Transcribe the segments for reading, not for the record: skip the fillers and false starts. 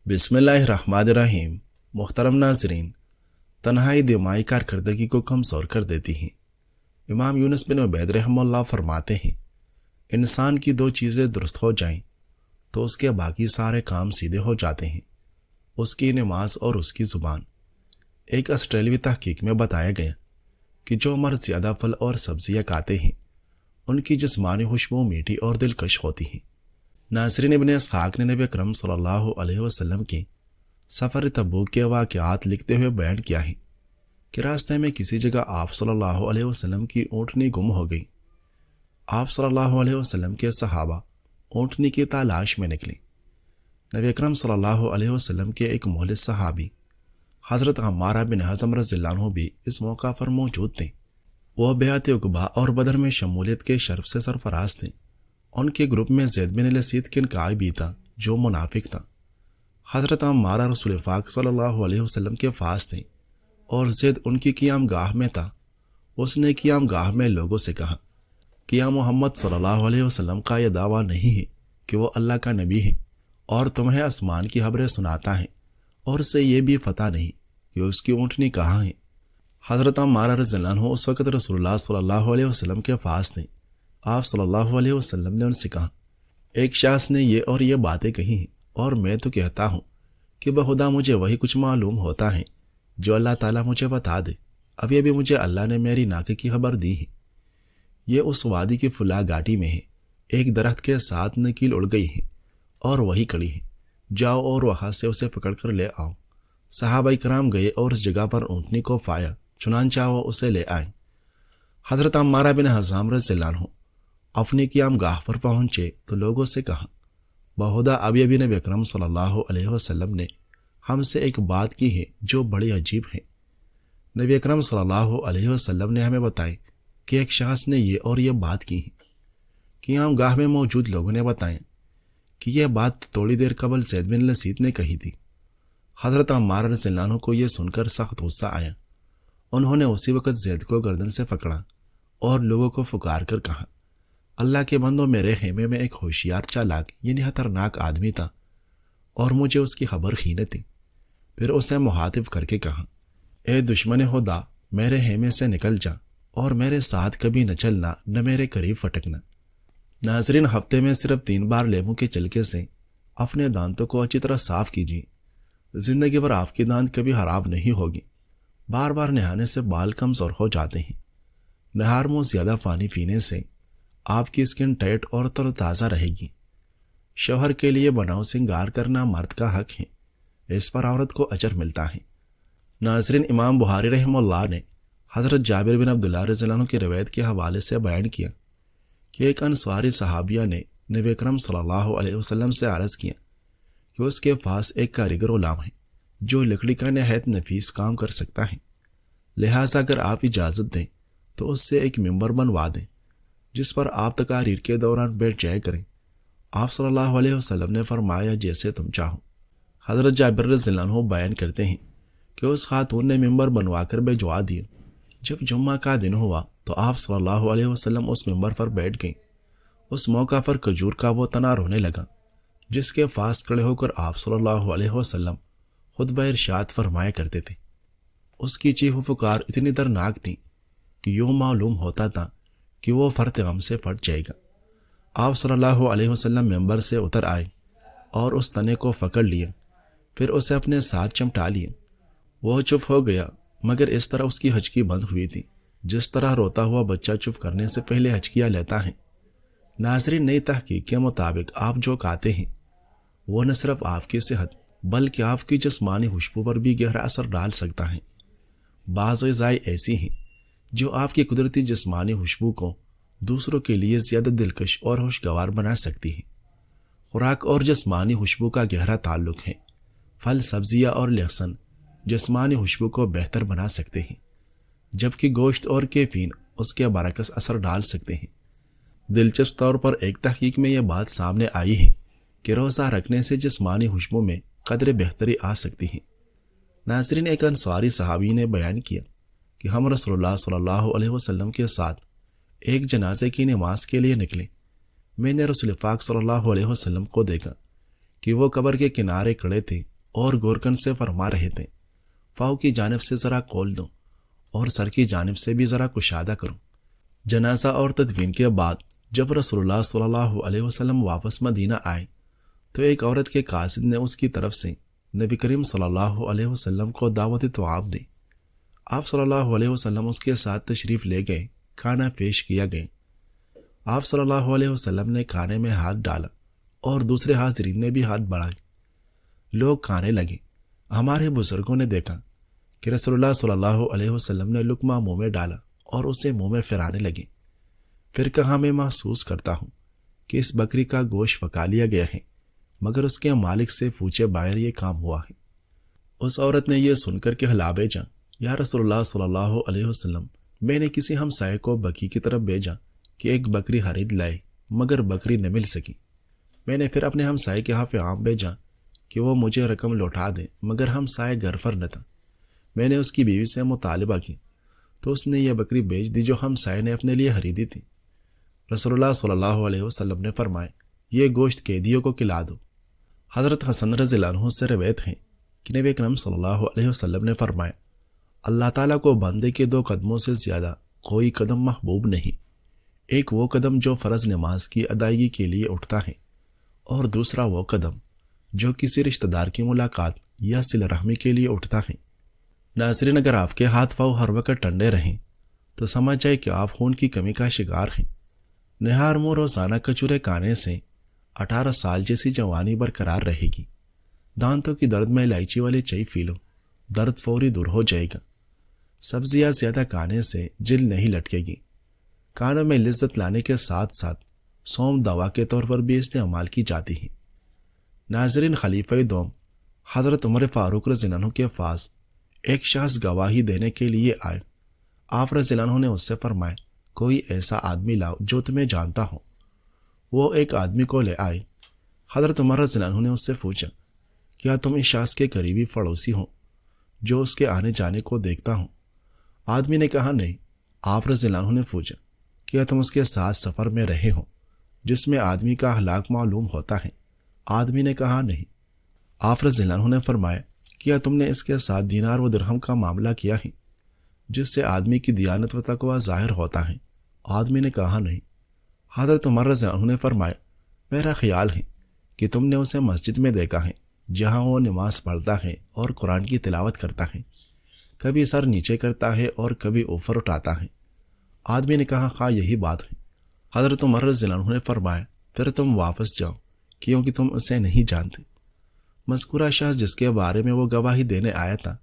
بسم اللہ الرحمن الرحیم۔ محترم ناظرین، تنہائی دماغی کارکردگی کو کمزور کر دیتی ہیں۔ امام یونس بن عبید رحمہ اللہ فرماتے ہیں، انسان کی دو چیزیں درست ہو جائیں تو اس کے باقی سارے کام سیدھے ہو جاتے ہیں، اس کی نماز اور اس کی زبان۔ ایک آسٹریلوی تحقیق میں بتایا گیا کہ جو مرد زیادہ پھل اور سبزیاں کھاتے ہیں ان کی جسمانی خوشبو میٹھی اور دلکش ہوتی ہیں۔ ناظرین، ابن اسحاق نے نبی اکرم صلی اللہ علیہ وسلم کے سفر تبوک کے واقعات لکھتے ہوئے بیان کیا ہے کہ راستے میں کسی جگہ آپ صلی اللہ علیہ وسلم کی اونٹنی گم ہو گئی۔ آپ صلی اللہ علیہ وسلم کے صحابہ اونٹنی کی تلاش میں نکلے۔ نبی اکرم صلی اللہ علیہ وسلم کے ایک مخلص صحابی حضرت عمارہ بن حزم رضی اللہ عنہ بھی اس موقع پر موجود تھے۔ وہ بیعت عقبہ اور بدر میں شمولیت کے شرف سے سرفراز تھے۔ ان کے گروپ میں زید بن لسید قینقاعی بھی تھا جو منافق تھا۔ حضرت عمارہ رسول پاک صلی اللہ علیہ وسلم کے پاس تھے اور زید ان کی قیام گاہ میں تھا۔ اس نے قیام گاہ میں لوگوں سے کہا کہ یا محمد صلی اللہ علیہ وسلم کا یہ دعویٰ نہیں ہے کہ وہ اللہ کا نبی ہے اور تمہیں آسمان کی خبریں سناتا ہے، اور اسے یہ بھی پتہ نہیں کہ اس کی اونٹنی کہاں ہے۔ حضرت عمارہ رضی اللہ عنہ اس وقت رسول اللہ صلی اللہ علیہ وسلم کے پاس تھے۔ آپ صلی اللہ علیہ وسلم نے ان سے کہا، ایک شخص نے یہ اور یہ باتیں کہی ہیں، اور میں تو کہتا ہوں کہ بخدا مجھے وہی کچھ معلوم ہوتا ہے جو اللہ تعالیٰ مجھے بتا دے۔ اب یہ بھی مجھے اللہ نے میری ناقے کی خبر دی ہے۔ یہ اس وادی کی فلاں گھاٹی میں ہے، ایک درخت کے ساتھ نکیل اڑ گئی ہے اور وہی کڑی ہے، جاؤ اور وہاں سے اسے پکڑ کر لے آؤ۔ صحابہ کرام گئے اور اس جگہ پر اونٹنی کو پایا، چنانچہ وہ اسے لے آئے۔ حضرت عمارہ بن حزام رضی اللہ عنہ اپنی قیام گاہ پر پہنچے تو لوگوں سے کہا، بخدا ابھی ابھی نبی اکرم صلی اللہ علیہ وسلم نے ہم سے ایک بات کی ہے جو بڑی عجیب ہے۔ نبی اکرم صلی اللہ علیہ وسلم نے ہمیں بتائی کہ ایک شخص نے یہ اور یہ بات کی ہے۔ قیام گاہ میں موجود لوگوں نے بتایا کہ یہ بات تھوڑی دیر قبل زید بن لسید نے کہی تھی۔ حضرت عمارہ رضی اللہ عنہ کو یہ سن کر سخت غصہ آیا۔ انہوں نے اسی وقت زید کو گردن سے پکڑا اور لوگوں کو پکار کر کہا، اللہ کے بندوں، میرے خیمے میں ایک ہوشیار چالاک یعنی خطرناک آدمی تھا اور مجھے اس کی خبر خینے تھی۔ پھر اسے مخاطب کر کے کہا، اے دشمن خدا، میرے خیمے سے نکل جا اور میرے ساتھ کبھی نہ چلنا، نہ میرے قریب پھٹکنا۔ ناظرین، ہفتے میں صرف 3 بار لیموں کے چلکے سے اپنے دانتوں کو اچھی طرح صاف کیجیے۔ زندگی بھر آپ کی دانت کبھی خراب نہیں ہوگی۔ بار بار نہانے سے بال کمزور ہو جاتے ہیں۔ نہار منہ زیادہ پانی پینے سے آپ کی اسکن ٹائٹ اور تر تازہ رہے گی۔ شوہر کے لیے بناؤ سنگار کرنا مرد کا حق ہے، اس پر عورت کو اجر ملتا ہے۔ ناظرین، امام بخاری رحمہ اللہ نے حضرت جابر بن عبداللہ رضی اللہ عنہ کی روایت کے حوالے سے بیان کیا کہ ایک انصاری صحابیہ نے نبی اکرم صلی اللہ علیہ وسلم سے عرض کیا کہ اس کے پاس ایک کاریگر غلام ہے جو لکڑی کا نہایت نفیس کام کر سکتا ہے، لہٰذا اگر آپ اجازت دیں تو اس سے ایک ممبر بنوا دیں جس پر آپ تقاریر کے دوران بیٹھ جایا کریں۔ آپ صلی اللہ علیہ وسلم نے فرمایا، جیسے تم چاہو۔ حضرت جابر رضی اللہ عنہ بیان کرتے ہیں کہ اس خاتون نے ممبر بنوا کر بھجوا دیا۔ جب جمعہ کا دن ہوا تو آپ صلی اللہ علیہ وسلم اس ممبر پر بیٹھ گئے۔ اس موقع پر کھجور کا وہ تنا رونے لگا جس کے پاس کھڑے ہو کر آپ صلی اللہ علیہ وسلم خطبہ ارشاد فرمایا کرتے تھے۔ اس کی چیخ و پکار اتنی درناک تھی کہ یوں معلوم ہوتا تھا کہ وہ فرط غم سے پھٹ جائے گا۔ آپ صلی اللہ علیہ وسلم ممبر سے اتر آئے اور اس تنے کو پکڑ لیے، پھر اسے اپنے ساتھ چمٹا لیے۔ وہ چپ ہو گیا، مگر اس طرح اس کی ہچکی بند ہوئی تھی جس طرح روتا ہوا بچہ چپ کرنے سے پہلے ہچکیاں لیتا ہے۔ ناظرین، نئی تحقیق کے مطابق آپ جو کھاتے ہیں وہ نہ صرف آپ کی صحت بلکہ آپ کی جسمانی خوشبو پر بھی گہرا اثر ڈال سکتا ہے۔ بعض غذائیں ایسی ہیں جو آپ کی قدرتی جسمانی خوشبو کو دوسروں کے لیے زیادہ دلکش اور خوشگوار بنا سکتی ہے۔ خوراک اور جسمانی خوشبو کا گہرا تعلق ہے۔ پھل، سبزیاں اور لہسن جسمانی خوشبو کو بہتر بنا سکتے ہیں، جبکہ گوشت اور کیفین اس کے برعکس اثر ڈال سکتے ہیں۔ دلچسپ طور پر ایک تحقیق میں یہ بات سامنے آئی ہے کہ روزہ رکھنے سے جسمانی خوشبو میں قدرے بہتری آ سکتی ہے۔ ناظرین، ایک انصاری صحابی نے بیان کیا کہ ہم رسول اللہ صلی اللہ علیہ وسلم کے ساتھ ایک جنازے کی نماز کے لیے نکلے۔ میں نے رسول پاک صلی اللہ علیہ وسلم کو دیکھا کہ وہ قبر کے کنارے کھڑے تھے اور گورکن سے فرما رہے تھے، پاؤں کی جانب سے ذرا کھول دو اور سر کی جانب سے بھی ذرا کشادہ کرو۔ جنازہ اور تدفین کے بعد جب رسول اللہ صلی اللہ علیہ وسلم واپس مدینہ آئے تو ایک عورت کے قاصد نے اس کی طرف سے نبی کریم صلی اللہ علیہ وسلم کو دعوت طعام دی۔ آپ صلی اللہ علیہ وسلم اس کے ساتھ تشریف لے گئے، کھانا پیش کیا گیا۔ آپ صلی اللہ علیہ وسلم نے کھانے میں ہاتھ ڈالا اور دوسرے حاضرین نے بھی ہاتھ بڑھائے۔ لوگ کھانے لگے۔ ہمارے بزرگوں نے دیکھا کہ رسول اللہ صلی اللہ علیہ وسلم نے لقمہ منہ میں ڈالا اور اسے منہ میں پھرانے لگے۔ پھر کہا، میں محسوس کرتا ہوں کہ اس بکری کا گوشت پکا لیا گیا ہے، مگر اس کے مالک سے پوچھے بغیر یہ کام ہوا ہے۔ اس عورت نے یہ سن کر کہ ہلا بھیجا، یا رسول اللہ صلی اللہ علیہ وسلم، میں نے کسی ہمسائے کو بکی کی طرف بھیجا کہ ایک بکری خرید لائے، مگر بکری نہ مل سکی۔ میں نے پھر اپنے ہمسائے کے ہاں پیغام بھیجا کہ وہ مجھے رقم لوٹا دے، مگر ہمسائے گھر پر نہ تھا۔ میں نے اس کی بیوی سے مطالبہ کی تو اس نے یہ بکری بیچ دی جو ہمسائے نے اپنے لیے خریدی تھی۔ رسول اللہ صلی اللہ علیہ وسلم نے فرمایا، یہ گوشت قیدیوں کو کھلا دو۔ حضرت حسن رضی اللہ عنہ سے روایت ہے کہ نبی اکرم صلی اللہ علیہ وسلم نے فرمایا، اللہ تعالیٰ کو بندے کے دو قدموں سے زیادہ کوئی قدم محبوب نہیں، ایک وہ قدم جو فرض نماز کی ادائیگی کے لیے اٹھتا ہے، اور دوسرا وہ قدم جو کسی رشتہ دار کی ملاقات یا صلہ رحمی کے لیے اٹھتا ہے۔ ناظرین، اگر آپ کے ہاتھ پاؤں ہر وقت ٹھنڈے رہیں تو سمجھ جائے کہ آپ خون کی کمی کا شکار ہیں۔ نہار منہ روزانہ کچورے کھانے سے 18 سال جیسی جوانی برقرار رہے گی۔ دانتوں کی درد میں الائچی والی چائے پی لو، درد فوری دور ہو جائے گا۔ سبزیاں زیادہ کھانے سے جلد نہیں لٹکے گی۔ کانوں میں لذت لانے کے ساتھ ساتھ سونف دوا کے طور پر بھی استعمال کی جاتی ہے۔ ناظرین، خلیفہ دوم حضرت عمر فاروق رضی اللہ عنہ کے پاس ایک شخص گواہی دینے کے لیے آئے۔ آپ رضی اللہ عنہ نے اس سے فرمایا، کوئی ایسا آدمی لاؤ جو تمہیں جانتا ہو۔ وہ ایک آدمی کو لے آئے۔ حضرت عمر رضی اللہ عنہ نے اس سے پوچھا، کیا تم اس شخص کے قریبی پڑوسی ہو جو اس کے آنے جانے کو دیکھتا ہوں؟ آدمی نے کہا، نہیں۔ آپ رضی اللہ عنہ نے پوچھا، کیا تم اس کے ساتھ سفر میں رہے ہو جس میں آدمی کا ہلاک معلوم ہوتا ہے؟ آدمی نے کہا، نہیں۔ آپ رضی اللہ عنہ نے فرمایا، کیا تم نے اس کے ساتھ دینار و درہم کا معاملہ کیا ہے جس سے آدمی کی دیانت و تقوی ظاہر ہوتا ہے؟ آدمی نے کہا، نہیں۔ حضرت عمر رضی اللہ عنہ نے فرمایا، میرا خیال ہے کہ تم نے اسے مسجد میں دیکھا ہے جہاں وہ نماز پڑھتا ہے اور قرآن کی تلاوت کرتا ہے، کبھی سر نیچے کرتا ہے اور کبھی اوپر اٹھاتا ہے۔ آدمی نے کہا، ہاں یہی بات ہے۔ حضرت عمر رضی اللہ عنہ نے فرمایا، پھر تم واپس جاؤ کیونکہ تم اسے نہیں جانتے۔ مذکورہ شخص جس کے بارے میں وہ گواہی دینے آیا تھا،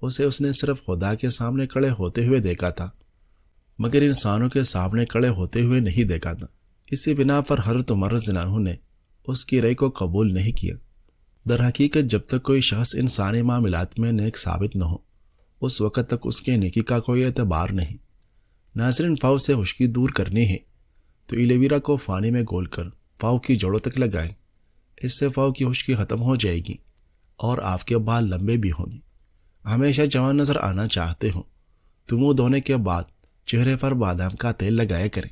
اسے اس نے صرف خدا کے سامنے کھڑے ہوتے ہوئے دیکھا تھا، مگر انسانوں کے سامنے کھڑے ہوتے ہوئے نہیں دیکھا تھا۔ اسی بنا پر حضرت عمر رضی اللہ عنہ نے اس کی رائے کو قبول نہیں کیا۔ در حقیقت جب تک کوئی شخص انسانی معاملات میں نیک ثابت نہ ہو، اس وقت تک اس کے نیکی کا کوئی اعتبار نہیں۔ ناظرین، پاؤں سے خشکی دور کرنی ہے تو ایلوویرا کو پانی میں گھول کر پاؤں کی جوڑوں تک لگائیں۔ اس سے پاؤں کی خشکی ختم ہو جائے گی اور آپ کے بال لمبے بھی ہوں گے۔ ہمیشہ جوان نظر آنا چاہتے ہو تو منہ دھونے کے بعد چہرے پر بادام کا تیل لگایا کریں۔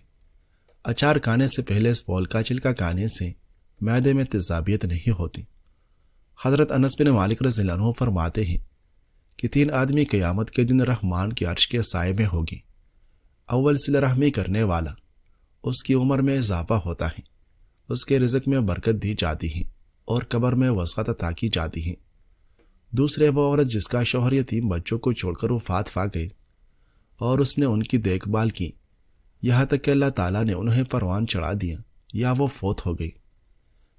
اچار کھانے سے پہلے اس پھول کا چھلکا کھانے سے معدے میں تیزابیت نہیں ہوتی۔ حضرت انس بن مالک رضی اللہ عنہ فرماتے ہیں کہ 3 آدمی قیامت کے دن رحمان کے عرش کے سائے میں ہوگی۔ اول صلہ رحمی کرنے والا، اس کی عمر میں اضافہ ہوتا ہے، اس کے رزق میں برکت دی جاتی ہے اور قبر میں وسعت عطا کی جاتی ہے۔ دوسرے، وہ عورت جس کا شوہر یتیم بچوں کو چھوڑ کر وفات پا گئے اور اس نے ان کی دیکھ بھال کی یہاں تک کہ اللہ تعالیٰ نے انہیں پروان چڑھا دیا یا وہ فوت ہو گئی۔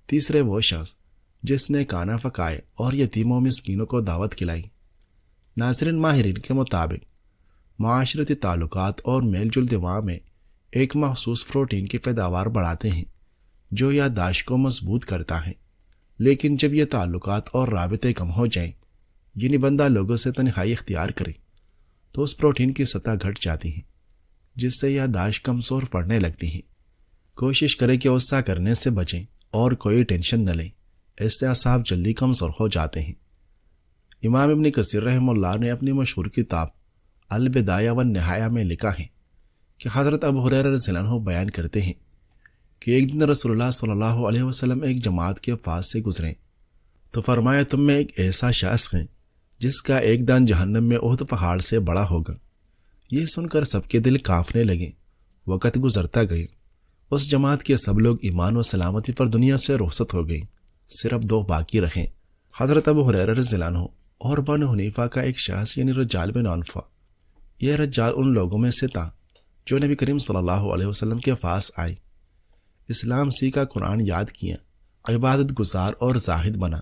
تیسرے، وہ شخص جس نے کھانا پکائے اور یتیموں مسکینوں کو دعوت کھلائی۔ ناظرین، ماہرین کے مطابق معاشرتی تعلقات اور میل جول دماغ میں ایک مخصوص پروٹین کی پیداوار بڑھاتے ہیں جو یادداشت کو مضبوط کرتا ہے، لیکن جب یہ تعلقات اور رابطے کم ہو جائیں، یعنی بندہ لوگوں سے تنہائی اختیار کرے، تو اس پروٹین کی سطح گھٹ جاتی ہے جس سے یادداشت کمزور پڑنے لگتی ہے۔ کوشش کریں کہ غصہ کرنے سے بچیں اور کوئی ٹینشن نہ لیں، اس سے اعصاب جلدی کمزور ہو جاتے ہیں۔ امام ابن کثیر رحمہ اللہ نے اپنی مشہور کتاب البدایہ والنہایہ میں لکھا ہے کہ حضرت ابو ہریرہ رضی اللہ عنہ بیان کرتے ہیں کہ ایک دن رسول اللہ صلی اللہ علیہ وسلم ایک جماعت کے پاس سے گزرے تو فرمایا تم میں ایک ایسا شخص ہے جس کا ایک دان جہنم میں احد پہاڑ سے بڑا ہوگا۔ یہ سن کر سب کے دل کانپنے لگے۔ وقت گزرتا گئے، اس جماعت کے سب لوگ ایمان و سلامتی پر دنیا سے رخصت ہو گئے، صرف 2 باقی رہے، حضرت ابو ہریرہ رضی اللہ عنہ اور بنو حنیفہ کا ایک شخص یعنی رجال بن عنفہ۔ یہ رجال ان لوگوں میں سے تھا جو نبی کریم صلی اللہ علیہ وسلم کے پاس آئے، اسلام سیکھا، قرآن یاد کیا، عبادت گزار اور زاہد بنا،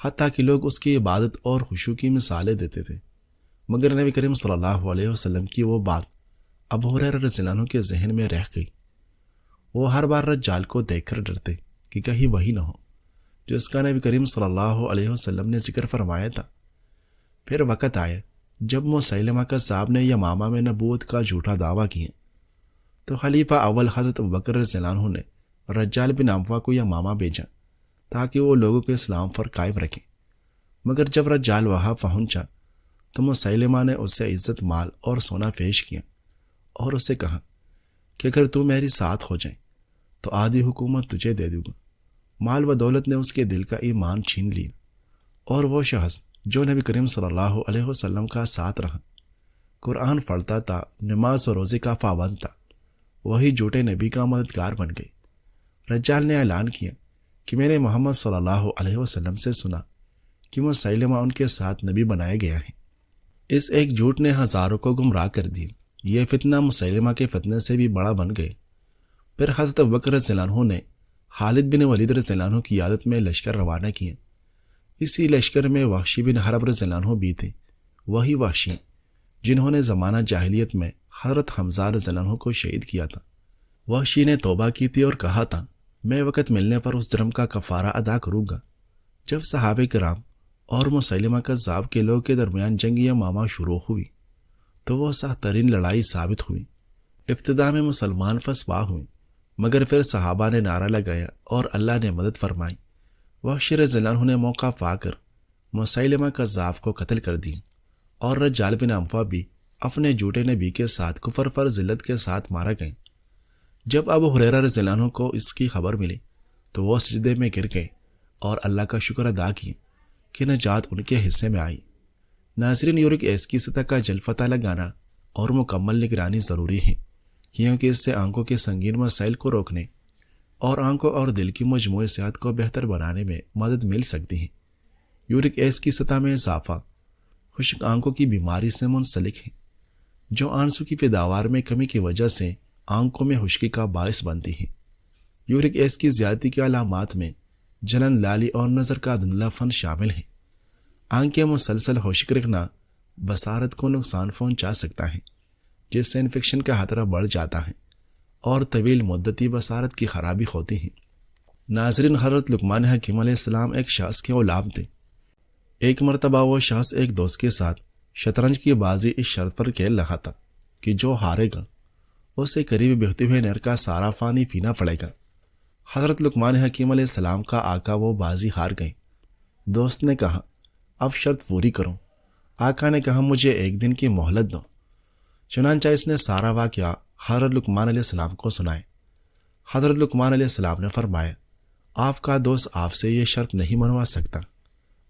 حتیٰ کہ لوگ اس کی عبادت اور خشوع کی مثالیں دیتے تھے، مگر نبی کریم صلی اللہ علیہ وسلم کی وہ بات ابو ہریرہ رضی اللہ عنہ کے ذہن میں رہ گئی۔ وہ ہر بار رجال کو دیکھ کر ڈرتے کہ کہیں وہی نہ ہو جس کا نبی کریم صلی اللہ علیہ وسلم نے ذکر فرمایا تھا۔ پھر وقت آیا جب مسیلمہ کذاب نے یمامہ میں نبوت کا جھوٹا دعویٰ کیا، تو خلیفہ اول حضرت ابوبکر رضی اللہ عنہ نے رجال بن عنفہ کو یمامہ بھیجا تاکہ وہ لوگوں کو اسلام پر قائم رکھیں، مگر جب رجال وہاں پہنچا تو مسیلمہ نے اسے عزت، مال اور سونا پیش کیا اور اسے کہا کہ اگر تو میری ساتھ ہو جائے تو آدھی حکومت تجھے دے دوں گا۔ مال و دولت نے اس کے دل کا ایمان چھین لیا، اور وہ شخص جو نبی کریم صلی اللہ علیہ وسلم کا ساتھ رہا، قرآن پڑھتا تھا، نماز و روزے کا پابند تھا، وہی جھوٹے نبی کا مددگار بن گئے۔ رجال نے اعلان کیا کہ میں نے محمد صلی اللہ علیہ وسلم سے سنا کہ مسیلمہ ان کے ساتھ نبی بنایا گیا ہے۔ اس ایک جھوٹ نے ہزاروں کو گمراہ کر دیا۔ یہ فتنہ مسیلمہ کے فتنے سے بھی بڑا بن گئے۔ پھر حضرت ابوبکر رضی اللہ عنہ نے خالد بن ولید رضی اللہ عنہ کی قیادت میں لشکر روانہ کیا۔ اسی لشکر میں وحشی بن حرب رضی اللہ عنہ بھی تھے، وہی وحشی جنہوں نے زمانہ جاہلیت میں حضرت حمزہ رضی اللہ عنہ کو شہید کیا تھا۔ وحشی نے توبہ کی تھی اور کہا تھا میں وقت ملنے پر اس جرم کا کفارہ ادا کروں گا۔ جب صحابہ کرام اور مسیلمہ کذاب کے لوگ کے درمیان جنگ یمامہ شروع ہوئی تو وہ سخت ترین لڑائی ثابت ہوئی۔ ابتدا میں مسلمان فسوا ہوئے، مگر پھر صحابہ نے نعرہ لگایا اور اللہ نے مدد فرمائی۔ وحشی رضی اللہ عنہ نے موقع پا کر مسیلمہ کذاب کو قتل کر دیا، اور رجال بن عنفہ بھی اپنے جھوٹے نبی کے ساتھ کفر پر ذلت کے ساتھ مارا گئے۔ جب ابو ہریرہ رضی اللہ عنہ کو اس کی خبر ملی تو وہ سجدے میں گر گئے اور اللہ کا شکر ادا کیا کہ نجات ان کے حصے میں آئی۔ ناظرین، یورک ایسڈ کی سطح کا جلد پتہ لگانا اور مکمل نگرانی ضروری ہے، کیونکہ اس سے آنکھوں کے سنگین مسائل کو روکنے اور آنکھوں اور دل کی مجموعی صحت کو بہتر بنانے میں مدد مل سکتی ہے۔ یورک ایسڈ کی سطح میں اضافہ خشک آنکھوں کی بیماری سے منسلک ہے، جو آنسو کی پیداوار میں کمی کی وجہ سے آنکھوں میں خشکی کا باعث بنتی ہے۔ یورک ایسڈ کی زیادتی کے علامات میں جلن، لالی اور نظر کا دھندلا پن شامل ہیں۔ آنکھیں مسلسل خشک رکھنا بصارت کو نقصان پہنچا سکتا ہے، جس سے انفیکشن کا خطرہ بڑھ جاتا ہے اور طویل مدتی بصارت کی خرابی ہوتی ہے۔ ناظرین، حضرت لقمان حکیم علیہ السلام ایک شخص کے غلام تھے۔ ایک مرتبہ وہ شخص ایک دوست کے ساتھ شطرنج کی بازی اس شرط پر کھیل رہا تھا کہ جو ہارے گا اسے قریب بہتے ہوئے نہر کا سارا پانی پینا پڑے گا۔ حضرت لقمان حکیم علیہ السلام کا آقا وہ بازی ہار گئے۔ دوست نے کہا اب شرط پوری کرو۔ آقا نے کہا مجھے 1 دن کی مہلت دو۔ چنانچہ اس نے سارا واقعہ حضرت لقمان علیہ السلام کو سنائے۔ حضرت لقمان علیہ السلام نے فرمایا آپ کا دوست آپ سے یہ شرط نہیں منوا سکتا،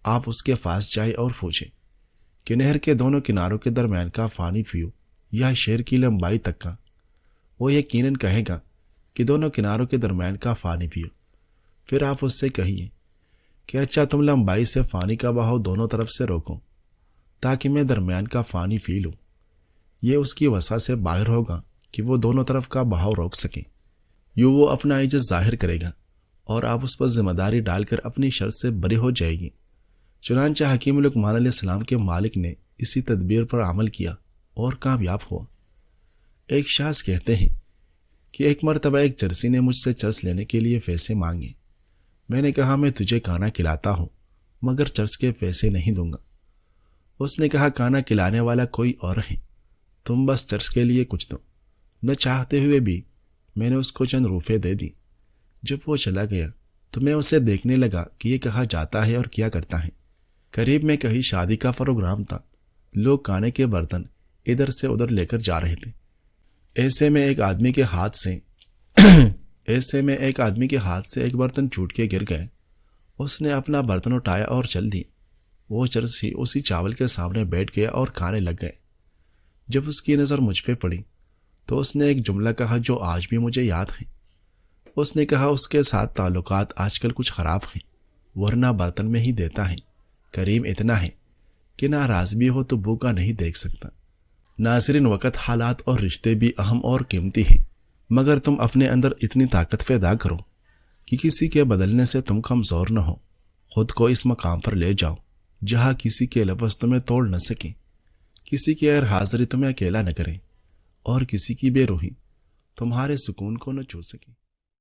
آپ اس کے پاس جائے اور پوچھیں کہ نہر کے دونوں کناروں کے درمیان کا پانی پیو یا شہر کی لمبائی تک کا۔ وہ یقیناً کہے گا کہ دونوں کناروں کے درمیان کا پانی پیو۔ پھر آپ اس سے کہیے کہ اچھا تم لمبائی سے پانی کا بہاؤ دونوں طرف سے روکو تاکہ میں درمیان کا پانی پی لوں۔ یہ اس کی وسع سے باہر ہوگا کہ وہ دونوں طرف کا بہاؤ روک سکیں۔ یوں وہ اپنا عجز ظاہر کرے گا اور آپ اس پر ذمہ داری ڈال کر اپنی شرط سے بری ہو جائے گی۔ چنانچہ حکیم لقمان علیہ السلام کے مالک نے اسی تدبیر پر عمل کیا اور کامیاب ہوا۔ ایک شخص کہتے ہیں کہ ایک مرتبہ ایک چرسی نے مجھ سے چرس لینے کے لیے پیسے مانگے۔ میں نے کہا میں تجھے کھانا کھلاتا ہوں مگر چرس کے پیسے نہیں دوں گا۔ اس نے کہا کھانا کھلانے والا کوئی اور ہے، تم بس چرس کے لیے کچھ دو۔ نہ چاہتے ہوئے بھی میں نے اس کو چند روپے دے دی۔ جب وہ چلا گیا تو میں اسے دیکھنے لگا کہ یہ کہاں جاتا ہے اور کیا کرتا ہے۔ قریب میں کہیں شادی کا پروگرام تھا، لوگ کھانے کے برتن ادھر سے ادھر لے کر جا رہے تھے۔ ایسے میں ایک آدمی کے ہاتھ سے ایک برتن چھوٹ کے گر گئے اس نے اپنا برتن اٹھایا اور چل دی۔ وہ چرسی اسی چاول کے سامنے بیٹھ گیا اور کھانے لگ گئے۔ جب اس کی نظر مجھ پہ پڑی تو اس نے ایک جملہ کہا جو آج بھی مجھے یاد ہے۔ اس نے کہا اس کے ساتھ تعلقات آج کل کچھ خراب ہیں، ورنہ برتن میں ہی دیتا ہے۔ کریم اتنا ہے کہ ناراض بھی ہو تو بھوکا نہیں دیکھ سکتا۔ ناظرین، وقت، حالات اور رشتے بھی اہم اور قیمتی ہیں، مگر تم اپنے اندر اتنی طاقت پیدا کرو کہ کسی کے بدلنے سے تم کمزور نہ ہو۔ خود کو اس مقام پر لے جاؤ جہاں کسی کے لفظ تمہیں توڑ نہ سکیں، کسی کی غیر حاضری تمہیں اکیلا نہ کرے، اور کسی کی بے روحی تمہارے سکون کو نہ چھو سکے۔